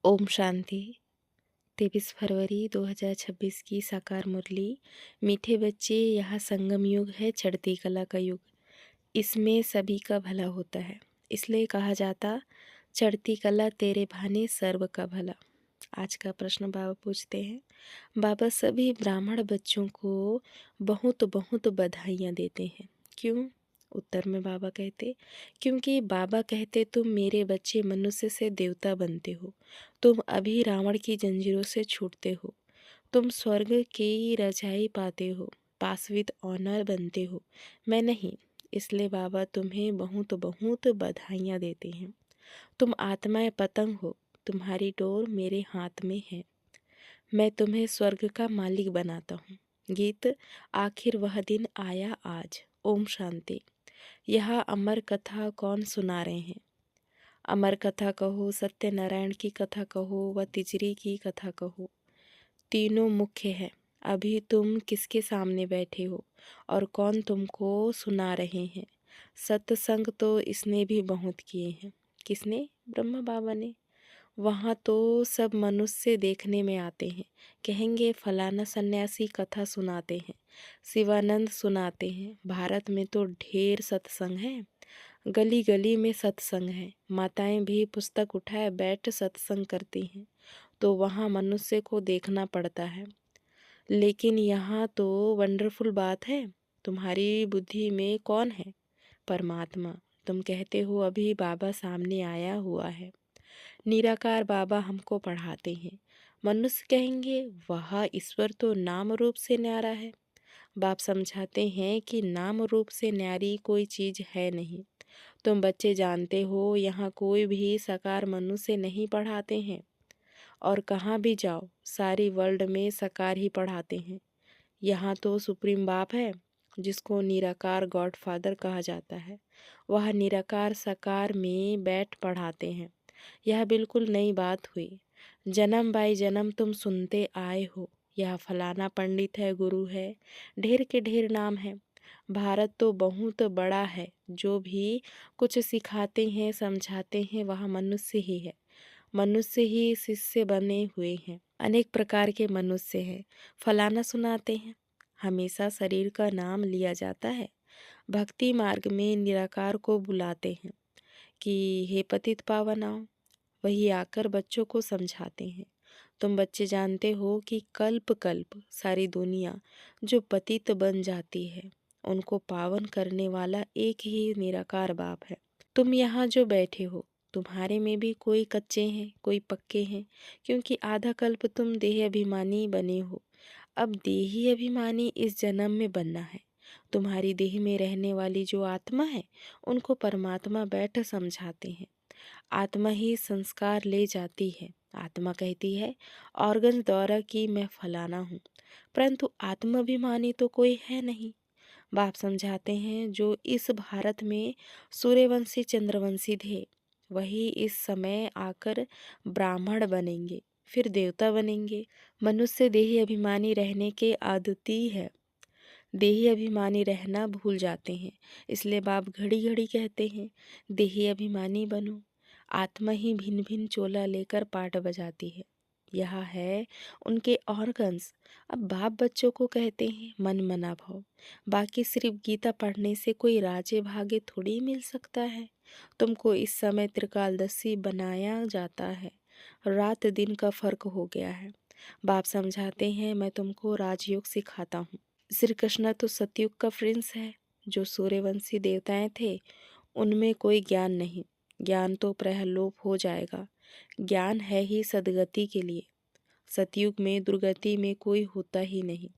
ओम शांति। 23 फरवरी 2026 की साकार मुरली। मीठे बच्चे, यह संगम युग है, चढ़ती कला का युग। इसमें सभी का भला होता है, इसलिए कहा जाता चढ़ती कला तेरे भाने सर्व का भला। आज का प्रश्न बाबा पूछते हैं। बाबा सभी ब्राह्मण बच्चों को बहुत बहुत बधाइयाँ देते हैं, क्यों? उत्तर में बाबा कहते, क्योंकि बाबा कहते तुम मेरे बच्चे मनुष्य से देवता बनते हो, तुम अभी रावण की जंजीरों से छूटते हो, तुम स्वर्ग की रजाई पाते हो, पास विद ऑनर बनते हो, मैं नहीं। इसलिए बाबा तुम्हें बहुत बहुत बधाइयाँ देते हैं। तुम आत्माएं पतंग हो, तुम्हारी डोर मेरे हाथ में है, मैं तुम्हें स्वर्ग का मालिक बनाता हूँ। गीत। आखिर वह दिन आया आज। ओम शांति। यह अमर कथा कौन सुना रहे हैं? अमर कथा कहो, सत्यनारायण की कथा कहो व तिजरी की कथा कहो, तीनों मुख्य है। अभी तुम किसके सामने बैठे हो और कौन तुमको सुना रहे हैं? सत्संग तो इसने भी बहुत किए हैं। किसने? ब्रह्मा बाबा ने। वहाँ तो सब मनुष्य देखने में आते हैं, कहेंगे फलाना सन्यासी कथा सुनाते हैं, शिवानंद सुनाते हैं। भारत में तो ढेर सत्संग है, गली गली में सत्संग है। माताएं भी पुस्तक उठाए बैठ सत्संग करती हैं, तो वहाँ मनुष्य को देखना पड़ता है। लेकिन यहाँ तो वंडरफुल बात है, तुम्हारी बुद्धि में कौन है? परमात्मा। तुम कहते हो अभी बाबा सामने आया हुआ है। निराकार बाबा हमको पढ़ाते हैं। मनुष्य कहेंगे वह ईश्वर तो नाम रूप से न्यारा है। बाप समझाते हैं कि नाम रूप से न्यारी कोई चीज़ है नहीं। तुम बच्चे जानते हो यहाँ कोई भी साकार मनुष्य नहीं पढ़ाते हैं, और कहाँ भी जाओ सारी वर्ल्ड में साकार ही पढ़ाते हैं। यहाँ तो सुप्रीम बाप है, जिसको निराकार गॉड फादर कहा जाता है, वह निराकार साकार में बैठ पढ़ाते हैं। यह बिल्कुल नई बात हुई। जन्म बाई जन्म तुम सुनते आए हो, यह फलाना पंडित है, गुरु है, ढेर के ढेर नाम है। भारत तो बहुत बड़ा है, जो भी कुछ सिखाते हैं समझाते हैं वह मनुष्य ही है। मनुष्य ही शिष्य बने हुए हैं। अनेक प्रकार के मनुष्य हैं। फलाना सुनाते हैं, हमेशा शरीर का नाम लिया जाता है। भक्ति मार्ग में निराकार को बुलाते हैं कि हे पतित पावन आओ, वही आकर बच्चों को समझाते हैं। तुम बच्चे जानते हो कि कल्प कल्प सारी दुनिया जो पतित बन जाती है, उनको पावन करने वाला एक ही निराकार बाप है। तुम यहाँ जो बैठे हो, तुम्हारे में भी कोई कच्चे हैं, कोई पक्के हैं, क्योंकि आधा कल्प तुम देह अभिमानी बने हो। अब देही अभिमानी इस जन्म में बनना है। तुम्हारी देह में रहने वाली जो आत्मा है, उनको परमात्मा बैठ समझाते हैं। आत्मा ही संस्कार ले जाती है। आत्मा कहती है ऑर्गन द्वारा कि मैं फलाना हूँ, परंतु आत्माभिमानी तो कोई है नहीं। बाप समझाते हैं जो इस भारत में सूर्यवंशी चंद्रवंशी थे, वही इस समय आकर ब्राह्मण बनेंगे, फिर देवता बनेंगे। मनुष्य देही अभिमानी रहने के आदती है, देही अभिमानी रहना भूल जाते हैं। इसलिए बाप घड़ी घड़ी कहते हैं देही अभिमानी बनो। आत्मा ही भिन्न भिन्न चोला लेकर पाट बजाती है। यह है उनके ऑर्गन्स। अब बाप बच्चों को कहते हैं मन मना भाव। बाकी सिर्फ गीता पढ़ने से कोई राजे भागे थोड़ी मिल सकता है। तुमको इस समय त्रिकालदर्शी बनाया जाता है। रात दिन का फर्क हो गया है। बाप समझाते हैं मैं तुमको राजयोग सिखाता हूँ। श्री कृष्ण तो सतयुग का प्रिंस है। जो सूर्यवंशी देवताएं थे, उनमें कोई ज्ञान नहीं। ज्ञान तो प्रहलोप हो जाएगा। ज्ञान है ही सदगति के लिए। सतयुग में दुर्गति में कोई होता ही नहीं।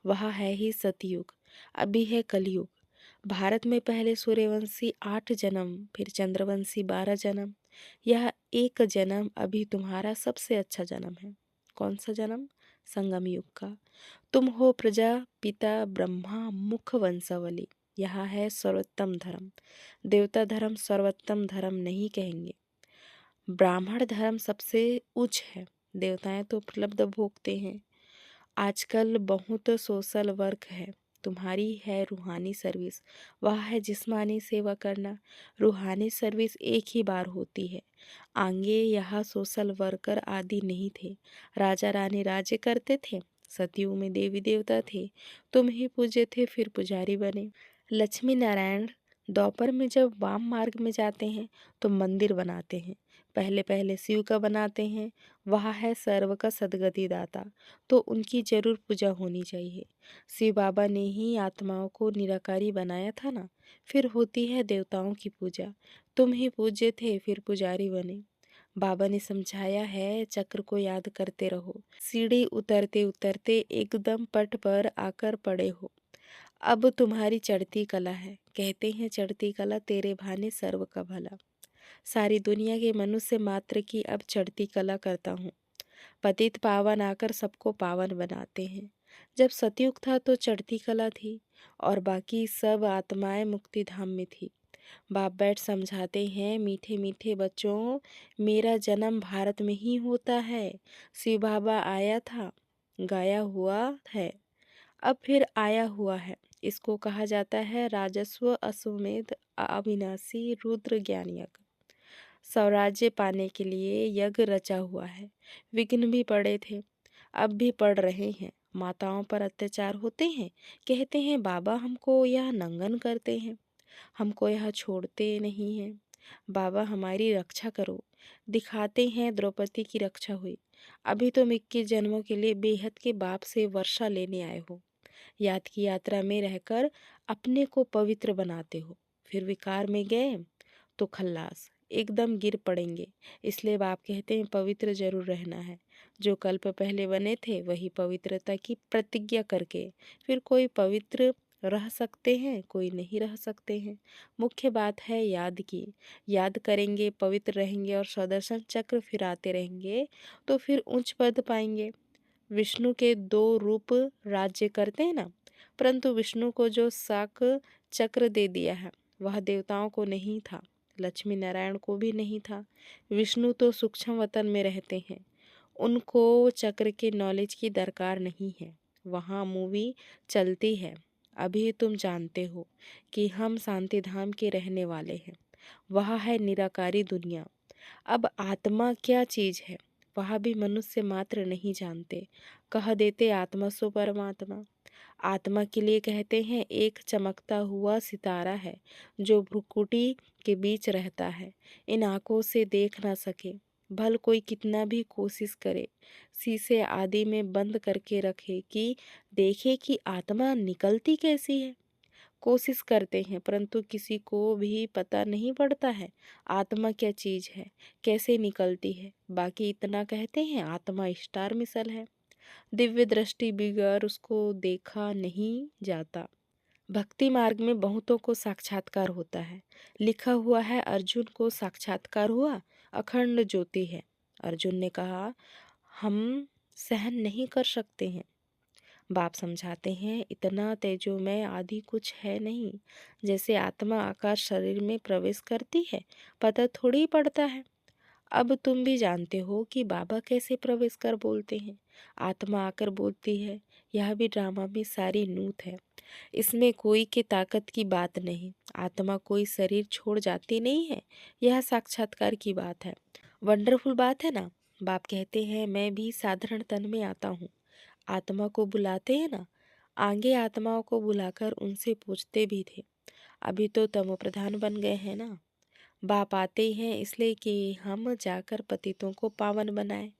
वह है ही सतयुग। अभी है कलयुग। भारत में पहले सूर्यवंशी 8 जन्म, फिर चंद्रवंशी 12 जन्म। यह एक जन्म अभी तुम्हारा सबसे अच्छा जन्म है। कौन सा जन्म? संगम युग का। तुम हो प्रजा पिता ब्रह्मा मुख वंशावली। यह है सर्वोत्तम धर्म। देवता धर्म सर्वोत्तम धर्म नहीं कहेंगे। ब्राह्मण धर्म सबसे उच्च है। देवताएं तो प्रलब्ध भोगते हैं। आजकल बहुत सोशल वर्क है, तुम्हारी है रूहानी सर्विस, वह है जिस्मानी सेवा करना। रूहानी सर्विस एक ही बार होती है। आगे यहाँ सोशल वर्कर आदि नहीं थे। राजा रानी राज्य करते थे। सतयुग में देवी देवता थे। तुम ही पूज्य थे, फिर पुजारी बने। लक्ष्मी नारायण दोपहर में जब वाम मार्ग में जाते हैं तो मंदिर बनाते हैं। पहले पहले शिव का बनाते हैं। वह है सर्व का सदगति दाता, तो उनकी जरूर पूजा होनी चाहिए। शिव बाबा ने ही आत्माओं को निराकारी बनाया था ना। फिर होती है देवताओं की पूजा। तुम ही पूज्य थे, फिर पुजारी बने। बाबा ने समझाया है, चक्र को याद करते रहो। सीढ़ी उतरते उतरते एकदम पट पर आकर पड़े हो। अब तुम्हारी चढ़ती कला है। कहते हैं चढ़ती कला तेरे भाने सर्व का भला। सारी दुनिया के मनुष्य मात्र की अब चढ़ती कला करता हूँ। पतित पावन आकर सबको पावन बनाते हैं। जब सतयुग था तो चढ़ती कला थी और बाकी सब आत्माएं मुक्ति धाम में थी। बाप बैठ समझाते हैं, मीठे मीठे बच्चों, मेरा जन्म भारत में ही होता है। शिव बाबा आया था, गाया हुआ है, अब फिर आया हुआ है। इसको कहा जाता है राजस्व अश्वमेध अविनाशी रुद्र ज्ञान यज्ञ। स्वराज्य पाने के लिए यज्ञ रचा हुआ है। विघ्न भी पड़े थे, अब भी पड़ रहे हैं। माताओं पर अत्याचार होते हैं। कहते हैं बाबा हमको यह नंगन करते हैं, हमको यह छोड़ते नहीं हैं। बाबा हमारी रक्षा करो। दिखाते हैं द्रौपदी की रक्षा हुई। अभी तुम 21 जन्मों के लिए बेहद के बाप से वर्षा लेने आए हो। याद की यात्रा में रहकर अपने को पवित्र बनाते हो। फिर विकार में गए तो खल्लास, एकदम गिर पड़ेंगे। इसलिए बाप कहते हैं पवित्र जरूर रहना है। जो कल्प पहले बने थे वही पवित्रता की प्रतिज्ञा करके फिर कोई पवित्र रह सकते हैं, कोई नहीं रह सकते हैं। मुख्य बात है याद की। याद करेंगे, पवित्र रहेंगे और सुदर्शन चक्र फिराते रहेंगे तो फिर उच्च पद पाएंगे। विष्णु के 2 रूप राज्य करते हैं ना, परंतु विष्णु को जो शाक चक्र दे दिया है वह देवताओं को नहीं था, लक्ष्मी नारायण को भी नहीं था। विष्णु तो सूक्ष्म वतन में रहते हैं, उनको चक्र के नॉलेज की दरकार नहीं है। वहाँ मूवी चलती है। अभी तुम जानते हो कि हम शांति धाम के रहने वाले हैं। वह है निराकारी दुनिया। अब आत्मा क्या चीज है वह भी मनुष्य मात्र नहीं जानते। कह देते आत्मा सो परमात्मा। आत्मा के लिए कहते हैं एक चमकता हुआ सितारा है जो भ्रुकुटी के बीच रहता है। इन आंखों से देख ना सके, भल कोई कितना भी कोशिश करे, शीशे आदि में बंद करके रखे कि देखे कि आत्मा निकलती कैसी है। कोशिश करते हैं परंतु किसी को भी पता नहीं पड़ता है आत्मा क्या चीज़ है, कैसे निकलती है। बाकी इतना कहते हैं आत्मा स्टार मिसल है, दिव्य दृष्टि बिगैर उसको देखा नहीं जाता। भक्ति मार्ग में बहुतों को साक्षात्कार होता है। लिखा हुआ है अर्जुन को साक्षात्कार हुआ, अखंड ज्योति है। अर्जुन ने कहा हम सहन नहीं कर सकते हैं। बाप समझाते हैं इतना तेजोमय आदि कुछ है नहीं। जैसे आत्मा आकाश शरीर में प्रवेश करती है पता थोड़ी ही पड़ता है। अब तुम भी जानते हो कि बाबा कैसे प्रवेश कर बोलते हैं। आत्मा आकर बोलती है। यह भी ड्रामा में सारी नूत है, इसमें कोई के ताकत की बात नहीं। आत्मा कोई शरीर छोड़ जाती नहीं है, यह साक्षात्कार की बात है। वंडरफुल बात है ना। बाप कहते हैं मैं भी साधारण तन में आता हूँ। आत्मा को बुलाते हैं ना, आगे आत्माओं को बुलाकर उनसे पूछते भी थे। अभी तो तमो प्रधान बन गए हैं ना। बाप आते ही हैं इसलिए कि हम जाकर पतितों को पावन बनाए।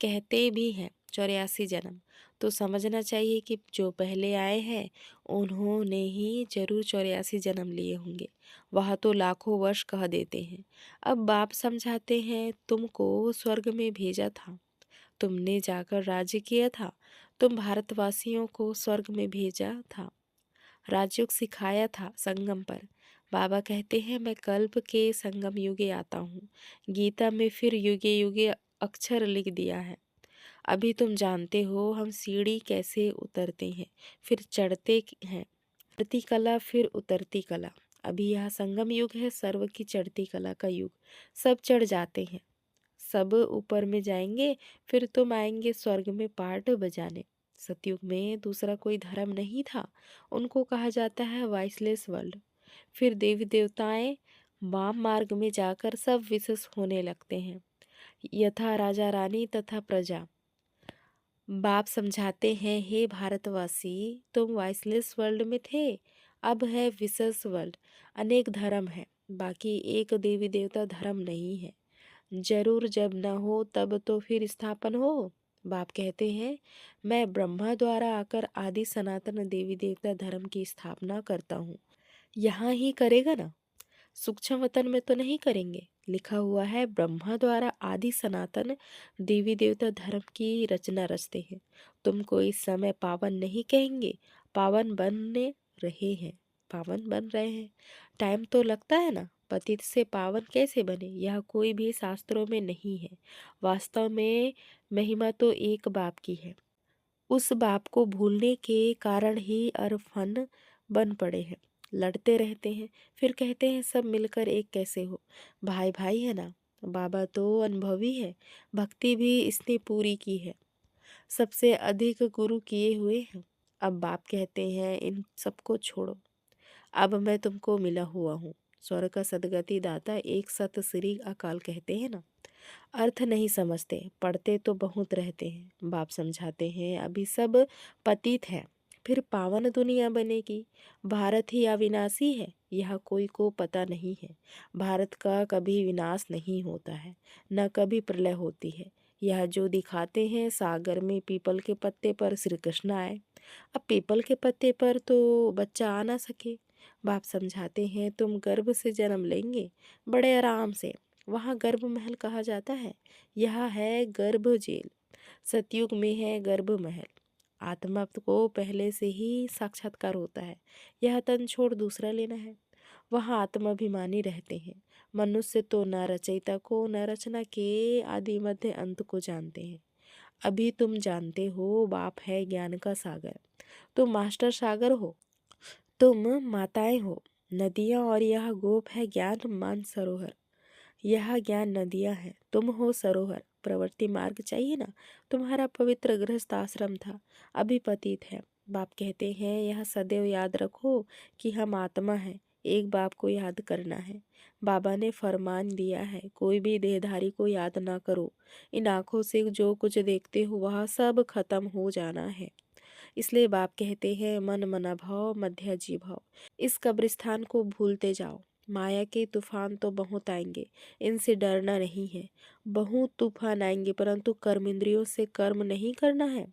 कहते भी हैं 84 जन्म, तो समझना चाहिए कि जो पहले आए हैं उन्होंने ही जरूर 84 जन्म लिए होंगे। वह तो लाखों वर्ष कह देते हैं। अब बाप समझाते हैं तुमको स्वर्ग में भेजा था, तुमने जाकर राज्य किया था। तुम भारतवासियों को स्वर्ग में भेजा था, राजयोग सिखाया था संगम पर। बाबा कहते हैं मैं कल्प के संगम युगे आता हूँ। गीता में फिर युगे युगे अक्षर लिख दिया है। अभी तुम जानते हो हम सीढ़ी कैसे उतरते हैं, फिर चढ़ते हैं। चढ़ती कला फिर उतरती कला। अभी यह संगम युग है, सर्व की चढ़ती कला का युग। सब चढ़ जाते हैं, सब ऊपर में जाएंगे, फिर तुम आएंगे स्वर्ग में पार्ट बजाने। सतयुग में दूसरा कोई धर्म नहीं था, उनको कहा जाता है वाइसलेस वर्ल्ड। फिर देवी देवताएं वाम मार्ग में जाकर सब विशेष होने लगते हैं, यथा राजा रानी तथा प्रजा। बाप समझाते हैं, हे भारतवासी, तुम वाइसलेस वर्ल्ड में थे, अब है विशेष वर्ल्ड। अनेक धर्म है, बाकी एक देवी देवता धर्म नहीं है। जरूर जब न हो तब तो फिर स्थापन हो। बाप कहते हैं, मैं ब्रह्मा द्वारा आकर आदि सनातन देवी देवता धर्म की स्थापना करता हूँ। यहाँ ही करेगा ना, सूक्ष्म वतन में तो नहीं करेंगे। लिखा हुआ है, ब्रह्मा द्वारा आदि सनातन देवी देवता धर्म की रचना रचते हैं। तुमको इस समय पावन नहीं कहेंगे, पावन बनने रहे हैं, पावन बन रहे हैं। टाइम तो लगता है ना। पतित से पावन कैसे बने, यह कोई भी शास्त्रों में नहीं है। वास्तव में महिमा तो एक बाप की है। उस बाप को भूलने के कारण ही अरफन बन पड़े हैं, लड़ते रहते हैं, फिर कहते हैं सब मिलकर एक कैसे हो। भाई भाई है ना। बाबा तो अनुभवी है, भक्ति भी इसने पूरी की है, सबसे अधिक गुरु किए हुए हैं। अब बाप कहते हैं, इन सबको छोड़ो, अब मैं तुमको मिला हुआ हूँ। स्वर का सदगति दाता एक सत श्री अकाल कहते हैं ना। अर्थ नहीं समझते, पढ़ते तो बहुत रहते हैं। बाप समझाते हैं, अभी सब पतित है, फिर पावन दुनिया बनेगी। भारत ही अविनाशी है, यह कोई को पता नहीं है। भारत का कभी विनाश नहीं होता है, न कभी प्रलय होती है। यह जो दिखाते हैं, सागर में पीपल के पत्ते पर श्री कृष्ण आए, अब पीपल के पत्ते पर तो बच्चा आ ना सके। बाप समझाते हैं, तुम गर्भ से जन्म लेंगे बड़े आराम से, वहाँ गर्भ महल कहा जाता है, यह है गर्भ जेल। सतयुग में है गर्भ महल। आत्मा को पहले से ही साक्षात्कार होता है, यह तन छोड़ दूसरा लेना है। वहाँ आत्माभिमानी रहते हैं। मनुष्य तो न रचयिता को न रचना के आदि मध्य अंत को जानते हैं। अभी तुम जानते हो, बाप है ज्ञान का सागर, तुम मास्टर सागर हो, तुम माताएं हो नदियाँ, और यह गोप है ज्ञान मान सरोवर। यह ज्ञान नदियाँ हैं, तुम हो सरोवर। प्रवृत्ति मार्ग चाहिए ना, तुम्हारा पवित्र गृहस्थ आश्रम था, अभी पतित है। बाप कहते हैं, यह सदैव याद रखो कि हम आत्मा हैं, एक बाप को याद करना है। बाबा ने फरमान दिया है, कोई भी देहधारी को याद ना करो। इन आँखों से जो कुछ देखते हो वह सब खत्म हो जाना है। इसलिए बाप कहते हैं, मन मना भाव मध्य जी भाव। इस कब्रिस्तान को भूलते जाओ। माया के तूफान तो बहुत आएंगे, इनसे डरना नहीं है। बहुत तूफान आएंगे, परंतु कर्म इंद्रियों से कर्म नहीं करना है।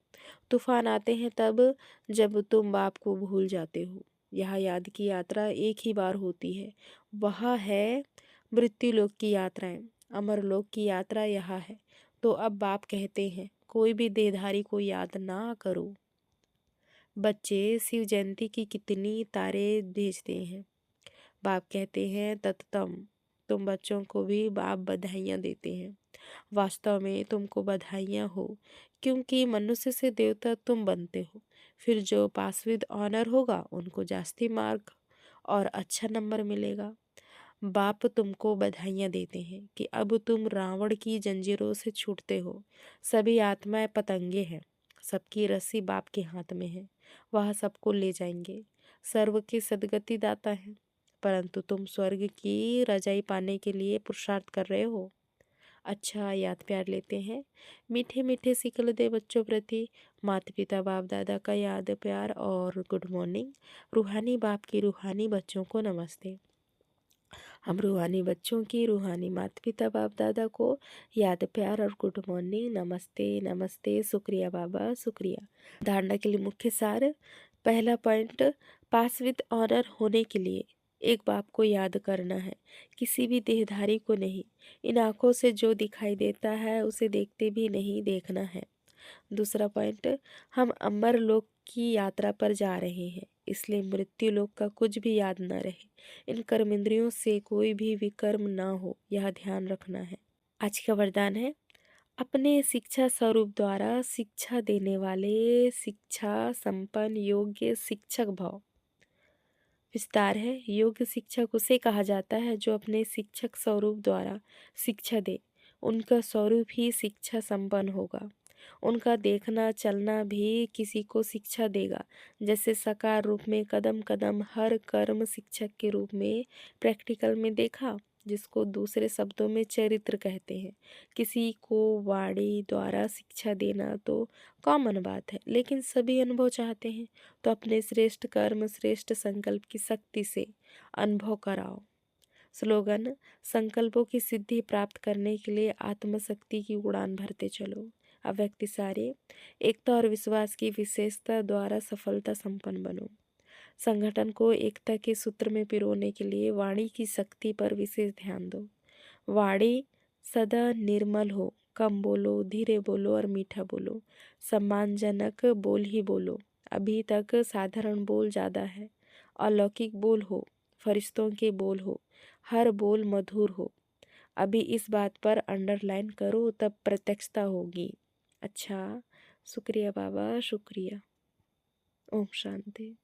तूफान आते हैं तब जब तुम बाप को भूल जाते हो। यह याद की यात्रा एक ही बार होती है, वह है मृत्यु लोक की यात्राएं। अमर लोक की यात्रा यह है। तो अब बाप कहते हैं, कोई भी देहधारी को याद ना करो। बच्चे शिव जयंती की कितनी तारे भेजते हैं। बाप कहते हैं, तत्तम तुम बच्चों को भी बाप बधाइयाँ देते हैं। वास्तव में तुमको बधाइयाँ हो, क्योंकि मनुष्य से देवता तुम बनते हो। फिर जो पास विद ऑनर होगा उनको जास्ती मार्क और अच्छा नंबर मिलेगा। बाप तुमको बधाइयाँ देते हैं कि अब तुम रावण की जंजीरों से छूटते हो। सभी आत्माएं पतंगे हैं, सबकी रस्सी बाप के हाथ में है, वह सबको ले जाएंगे। सर्व की सदगति दाता है, परंतु तुम स्वर्ग की रजाई पाने के लिए पुरुषार्थ कर रहे हो। अच्छा याद प्यार लेते हैं। मीठे मीठे सिकल दे बच्चों प्रति माता पिता बाप दादा का याद प्यार और गुड मॉर्निंग। रूहानी बाप की रूहानी बच्चों को नमस्ते। हम रूहानी बच्चों की रूहानी माता पिता बाप दादा को याद प्यार और गुड मॉर्निंग, नमस्ते नमस्ते, शुक्रिया बाबा शुक्रिया। धारणा के लिए मुख्य सार। पहला पॉइंट, पास विद ऑनर होने के लिए एक बाप को याद करना है, किसी भी देहधारी को नहीं। इन आँखों से जो दिखाई देता है उसे देखते भी नहीं, देखना है। दूसरा पॉइंट, हम अमर लोक की यात्रा पर जा रहे हैं, इसलिए मृत्यु लोक का कुछ भी याद न रहे। इन कर्म इंद्रियों से कोई भी विकर्म ना हो, यह ध्यान रखना है। आज का वरदान है, अपने शिक्षा स्वरूप द्वारा शिक्षा देने वाले शिक्षा संपन्न योग्य शिक्षक भव। विस्तार है, योग्य शिक्षक उसे कहा जाता है जो अपने शिक्षक स्वरूप द्वारा शिक्षा दे, उनका स्वरूप ही शिक्षा संपन्न होगा। उनका देखना चलना भी किसी को शिक्षा देगा। जैसे साकार रूप में कदम कदम हर कर्म शिक्षक के रूप में प्रैक्टिकल में देखा, जिसको दूसरे शब्दों में चरित्र कहते हैं। किसी को वाणी द्वारा शिक्षा देना तो कॉमन बात है, लेकिन सभी अनुभव चाहते हैं, तो अपने श्रेष्ठ कर्म श्रेष्ठ संकल्प की शक्ति से अनुभव कराओ। स्लोगन: संकल्पों की सिद्धि प्राप्त करने के लिए आत्मशक्ति की उड़ान भरते चलो। अव्यक्ति सारे: एकता और विश्वास की विशेषता द्वारा सफलता संपन्न बनो। संगठन को एकता के सूत्र में पिरोने के लिए वाणी की शक्ति पर विशेष ध्यान दो। वाणी सदा निर्मल हो, कम बोलो, धीरे बोलो और मीठा बोलो। सम्मानजनक बोल ही बोलो। अभी तक साधारण बोल ज़्यादा है। अलौकिक बोल हो, फरिश्तों के बोल हो, हर बोल मधुर हो। अभी इस बात पर अंडरलाइन करो, तब प्रत्यक्षता होगी। अच्छा, शुक्रिया बाबा, शुक्रिया। ओम शांति।